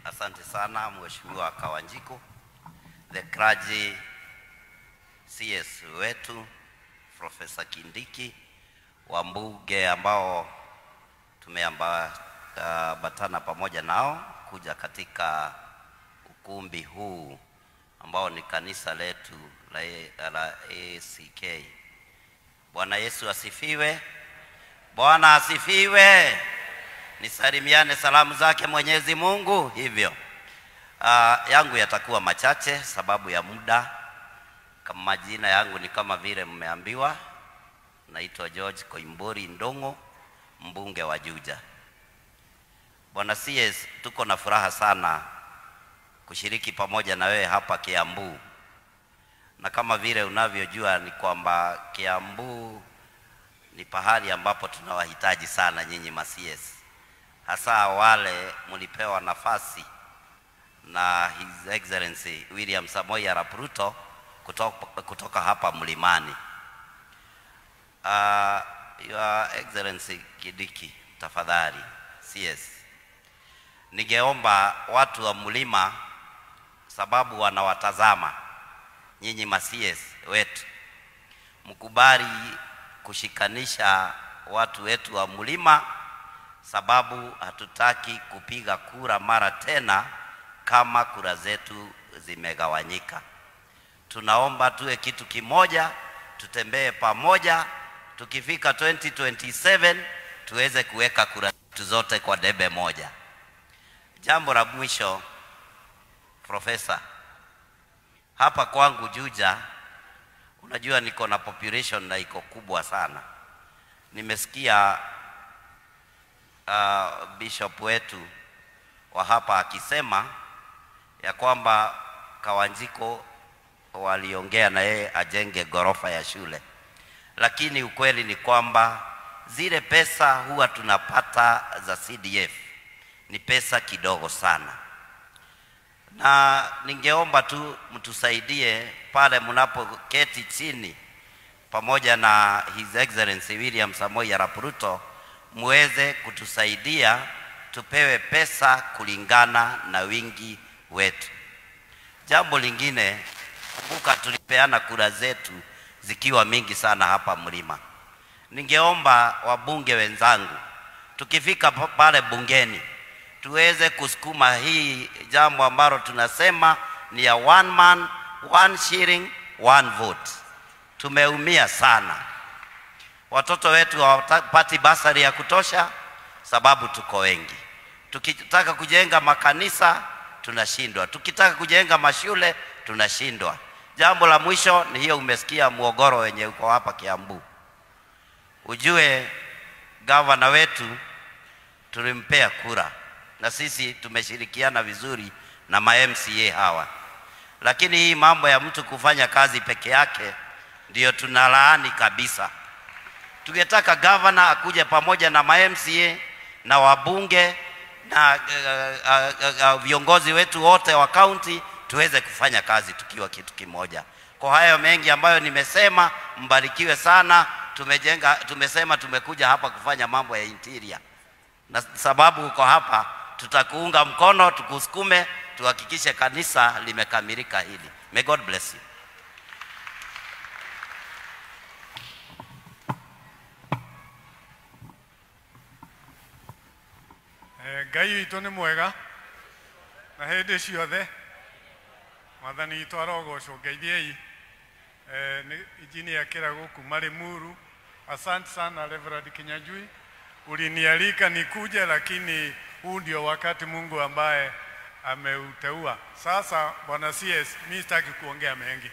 Asante sana Mheshimiwa Kawanjiku, the clergy CS wetu Profesa Kindiki, wambunge ambao tumeambatana pamoja nao kuja katika ukumbi huu ambao ni kanisa letu la ACK. Bwana Yesu asifiwe. Bwana asifiwe. Nisalimiane salamu zake Mwenyezi Mungu hivyo. Yangu yatakuwa machache sababu ya muda. Kama majina yangu ni kama vile mmeambiwa, naitwa George Koimburi Ndongo, mbunge wa Juja. Bwana CS, tuko na furaha sana kushiriki pamoja na wewe hapa Kiambu. Na kama vile unavyojua ni kwamba Kiambu ni pahali ambapo tunawahitaji sana nyinyi ma-CS. Hasa wale mlipewa nafasi na His Excellency William Samoei Arap Ruto kutoka hapa mlimani. Your Excellency Kindiki, tafadhali CS, ningeomba watu wa mlima, sababu wanawatazama nyinyi ma-CS wetu, mkubali kushikanisha watu wetu wa mlima, sababu hatutaki kupiga kura mara tena kama kura zetu zimegawanyika. Tunaomba tuwe kitu kimoja, tutembee pamoja, tukifika 2027 tuweze kuweka kura zetu zote kwa debe moja. Jambo la mwisho, Profesa, hapa kwangu Juja, unajua niko na population na iko kubwa sana. Nimesikia bishop wetu wa hapa akisema ya kwamba Kawanjiko waliongea na yeye ajenge gorofa ya shule. Lakini ukweli ni kwamba zile pesa huwa tunapata za CDF ni pesa kidogo sana. Na ningeomba tu mtusaidie pale mnapoketi chini pamoja na His Excellency William Samoei Arap Ruto, muweze kutusaidia tupewe pesa kulingana na wingi wetu. Jambo lingine, kumbuka tulipeana kura zetu zikiwa mingi sana hapa mlima. Ningeomba wabunge wenzangu, tukifika pale bungeni, tuweze kusukuma hii jambo ambalo tunasema ni ya one man, one shilling, one vote. Tumeumia sana. Watoto wetu hawapati basari ya kutosha sababu tuko wengi. Tukitaka kujenga makanisa tunashindwa. Tukitaka kujenga mashule tunashindwa. Jambo la mwisho ni hiyo, umesikia Muogoro wenye uko hapa Kiambu. Ujue gavana wetu tulimpea kura na sisi tumeshirikiana vizuri na ma-MCA hawa. Lakini hii mambo ya mtu kufanya kazi peke yake ndio tunalaani kabisa. Tungetaka gavana akuje pamoja na ma-MCA na wabunge na viongozi wetu wote wa county, tuweze kufanya kazi tukiwa kitu kimoja. Kwa hayo mengi ambayo nimesema, mbarikiwe sana. Tumesema tumekuja hapa kufanya mambo ya interior. Na sababu uko hapa, tutakuunga mkono, tukusukume, tuhakikishe kanisa limekamilika hili. May God bless you. Ngai witũ nĩ mwega na hĩndĩ ciothe. Mwathani witũ arogocwo. Ngeithiei Engineer Kĩrago kuma Limuru. Asante sana Reverend Kinyanjui, ulinialika nikuje, lakini huu ndio wakati Mungu ambaye ameuteua. Sasa Bwana CS, mimi sitaki kuongea mengi.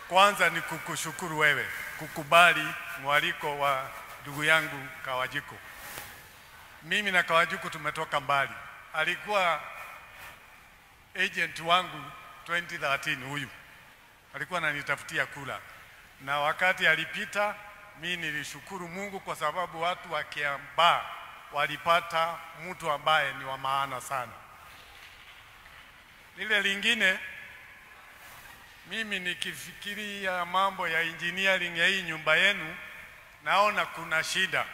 Kwanza ni kukushukuru wewe kukubali mwaliko wa ndugu yangu Kawanjiko. Mimi na Kawanjiko tumetoka mbali. Alikuwa agent wangu 2013 huyu. Alikuwa ananitafutia kula. Na wakati alipita, mimi nilishukuru Mungu kwa sababu watu wa Kiambaa walipata mtu ambaye ni wa maana sana. Lile lingine, mimi nikifikiria mambo ya engineering ya hii nyumba yenu, naona kuna shida.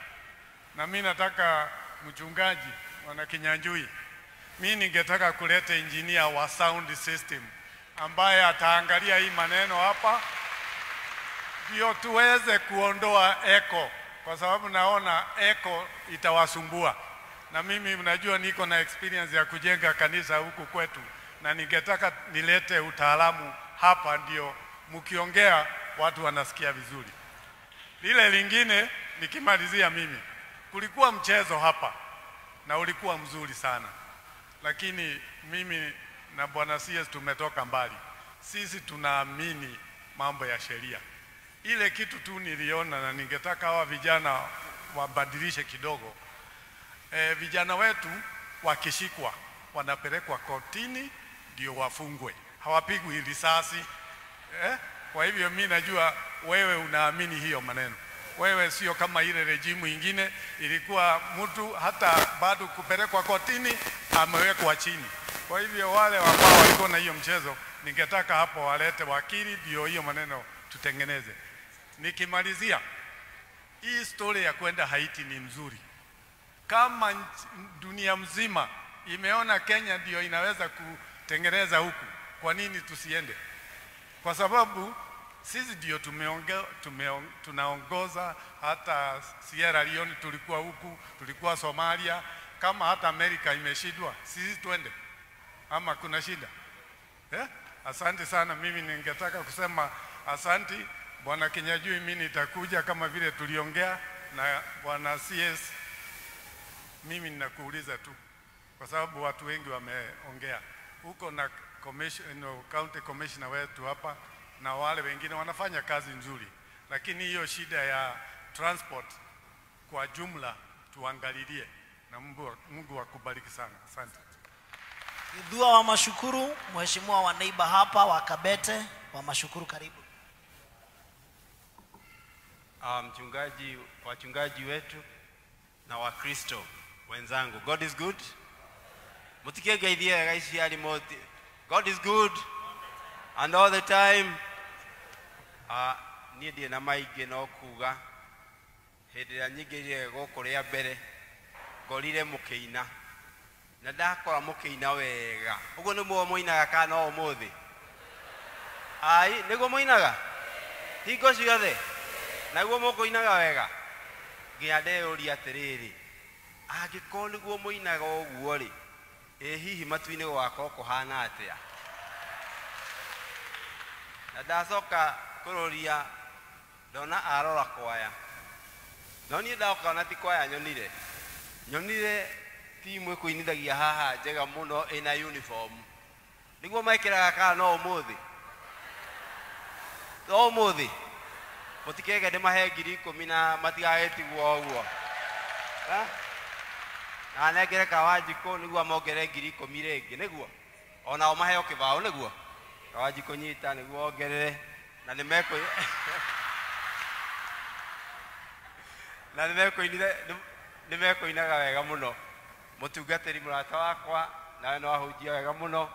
Na mimi nataka mchungaji wana Kinyanjui mimi ningetaka kuleta engineer wa sound system ambaye ataangalia hii maneno hapa ndio tuweze kuondoa echo, kwa sababu naona echo itawasumbua. Na mimi mnajua niko na experience ya kujenga kanisa huku kwetu, na ningetaka nilete utaalamu hapa ndio mkiongea watu wanasikia vizuri. Lile lingine nikimalizia, mimi kulikuwa mchezo hapa na ulikuwa mzuri sana, lakini mimi na Bwana CS tumetoka mbali. Sisi tunaamini mambo ya sheria. Ile kitu tu niliona na ningetaka hawa vijana wabadilishe kidogo. Vijana wetu wakishikwa wanapelekwa kotini ndio wafungwe, hawapigwi risasi. Kwa hivyo mimi najua wewe unaamini hiyo maneno. Wewe sio kama ile rejimu ingine ilikuwa mtu hata bado kupelekwa kotini amewekwa chini. Kwa hivyo wale ambao walikuwa na hiyo mchezo, ningetaka hapo walete wakili ndio hiyo maneno tutengeneze. Nikimalizia, hii story ya kwenda Haiti ni mzuri. Kama dunia mzima imeona Kenya ndio inaweza kutengeneza huku, kwa nini tusiende? Kwa sababu sisi ndio tunaongoza. Hata Sierra Leone tulikuwa huku, tulikuwa Somalia. Kama hata Amerika imeshindwa, sisi twende ama kuna shida? Asante sana. Mimi ningetaka kusema asante Bwana Kinyajui. Mimi nitakuja kama vile tuliongea na Bwana CS. Mimi ninakuuliza tu kwa sababu watu wengi wameongea huko, na county commissioner wetu hapa na wale wengine wanafanya kazi nzuri, lakini hiyo shida ya transport kwa jumla tuangalilie, na Mungu akubariki sana. Asante. Dua wa mashukuru, mheshimiwa wa neighbor hapa wa Kabete wa mashukuru, karibu. Wachungaji wetu na Wakristo wenzangu, God is good. Mutikege idea gaisi ali moti. God is good and all the time. Ni die na maige no kuga hede ya nyigire gokorea mbere ngorire mukeina na ndakora mukeina wega. Ugo ni muo muinaga kana o muthi? Ai nigo muinaga hingo ciothe naguo mukuinaga wega. Ngiande uri atiriri, angĩkorwo nĩguo muinaga ũguo rĩ, hihi matu-inĩ gwakwa kũhana atĩa? Na ndacoka kũroria ndona arora kwaya, no niĩ ndaoka ti kwaya nyonire timu ĩkũinithagia haha njega mũno ĩna uniform. Nĩguo mekĩraga kana no ũmũthĩ? No ũmũthĩ mutikege ndĩmahe 10,000 na matigagetigwo ũguo. Na nengere Kawanjikũ nĩguo amongerere 10,000 rĩngĩ nĩguo onao maheo kĩbaũ nĩguo Kawanjikũ nyita nĩguo ongerere na nĩmekũinaga wega mũno. Mũtungatĩri mũrata wakwa nawe no ahunjia wega mũno,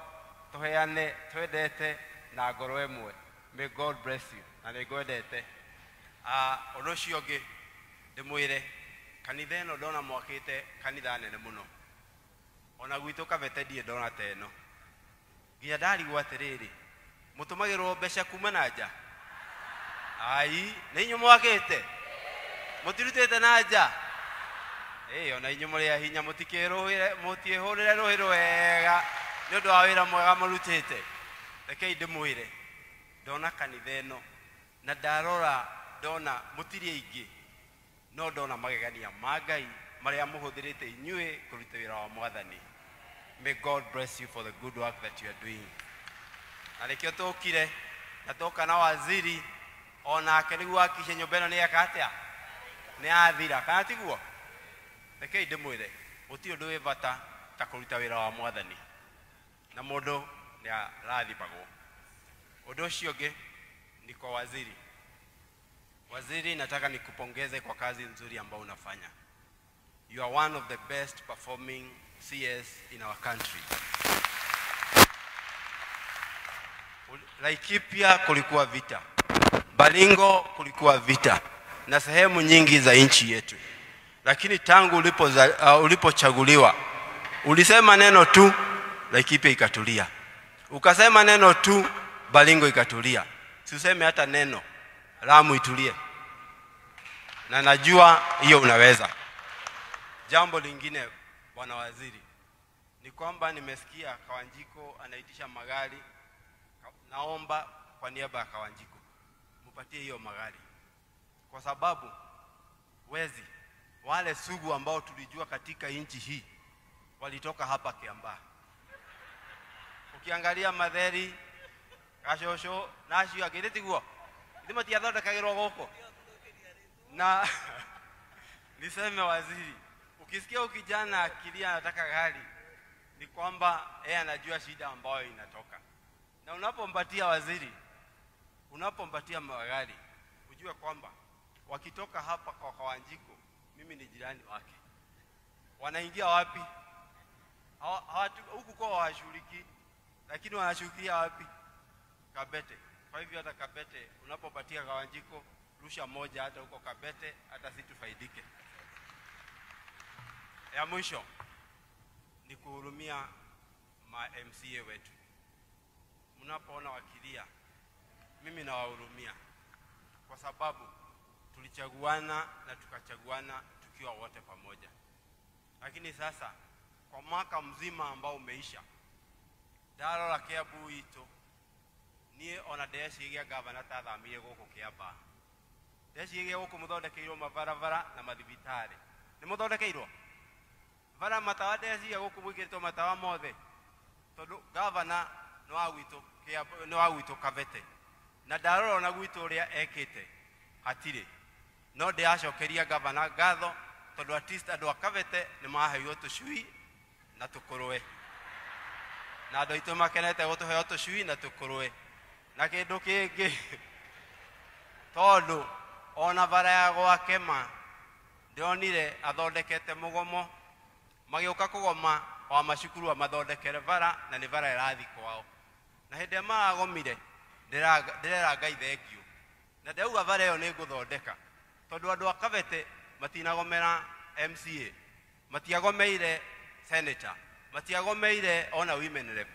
tũheane twendete na ngoro ĩmwe. May God bless you na nĩngwendete. Ũndũ ũcio ũngĩ ndĩmwĩre, kanitha ĩno ndona mwakĩte kanitha nene mũno. Ona gwitũ Kabete ndiĩ ndona ta ĩno. Nginya ndarigwo atĩrĩrĩ, mũtũmagĩrwo mbeca kuma na nja? Ai, nĩ inyuĩ mwakĩte? Mũtirutĩte na nja? Ona inyuĩ mũrĩ a hinya, mũtiĩhũrĩre rũhĩ rwega nĩ ũndũ wa wĩra mwega mũrutĩte. Rekei ndĩmwĩre, ndona kanitha ĩno na ndarora ndona mũtirĩ aingĩ, no ndona magegania ma Ngai marĩa mũhũthĩrĩte inyuĩ kũruta wĩra wa Mwathani. May God bless you for the good work that you are doing. Na rĩkĩo tũkire na tũka na waziri, onake nĩguo akice nyũmba ĩno nĩeka atĩa? Nĩathira kana tiguo? Rekei ndĩmwĩre, gũtirĩ ũndũ wĩ bata ta kũruta wĩra wa Mwathani, na mũndũ nĩarathimagwo. Ũndũ ũcio ũngĩ ni kwa waziri. Waziri, nataka nikupongeze kwa kazi nzuri ambayo unafanya. You are one of the best performing CS in our country. Laikipia kulikuwa vita, Baringo kulikuwa vita, na sehemu nyingi za nchi yetu. Lakini tangu ulipochaguliwa Ulisema neno tu, Laikipia ikatulia. Ukasema neno tu, Baringo ikatulia. Usiseme hata neno, Lamu itulie. Na najua hiyo unaweza. Jambo lingine bwana waziri, ni kwamba nimesikia Kawanjiko anaitisha magari. Naomba kwa niaba ya Kawanjiko mupatie hiyo magari, kwa sababu wezi wale sugu ambao tulijua katika nchi hii walitoka hapa Kiambaa. Ukiangalia Matheri, Kashosho, Nashu agireti guo ndimo tiathoda kagiro goko. Na niseme waziri, ukisikia ukijana akilia anataka gari, ni kwamba yeye anajua shida ambayo inatoka. Na unapompatia waziri, unapompatia magari, ujue kwamba wakitoka hapa kwa Kawanjiko, mimi ni jirani wake. Wanaingia wapi? Huku kwa washiriki, lakini wanashukia wapi? Kabete. Kwa hivyo hata Kabete unapopatia Kawanjiko, rusha moja hata huko Kabete, hata situfaidike. Ya mwisho ni kuhurumia ma MCA wetu. Mnapoona wakilia, mimi nawahurumia, kwa sababu tulichaguana na tukachaguana tukiwa wote pamoja. Lakini sasa kwa mwaka mzima ambao umeisha, daro la Kiambu ito nie ona ndeciria gavana tathamire guku Kiambaa. Ndeciria guku muthondekeirwo mabarabara na mathibitari. Ni muthondekeirwo bara matawa, ndeciria guku mwikiritwo matawa mothe, tondu gavana no agwito Kabete, na ndarora na gwito uria ekite hatire. No ndiacokeria gavana ngatho, tondu artist andu a Kabete ni maheirwo tucui na tukurwe, na andu aitu makenete gutuheo tucui na tukurwe. Na kindu kingi, tondu ona bara ya gwakema ndionire athondekete mugomo, magioka kugoma wa macukuru amathondekere bara, na ni bara irathi kwao. Na hinde magomire ndirera Ngai thengio, na ndauga bara iyo ni nguthondeka, tondu andu a Kabete matinagomera MCA, matiagomeire senator, matiagomeire ona women rep,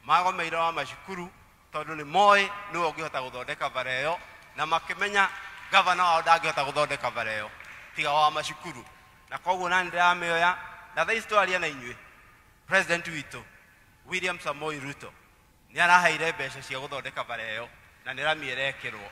magomeire wa macukuru, tondu ni moi ni ungihota guthondeka bara iyo, na makimenya gavana wao ndangihota guthondeka bara iyo tiga wa macukuru. Na koguo nani ndiramioya, na thaa ici twaria na inyue, president witu William Samoei Ruto ni araheire mbeca cia guthondeka bara iyo, na niramiere ekirwo.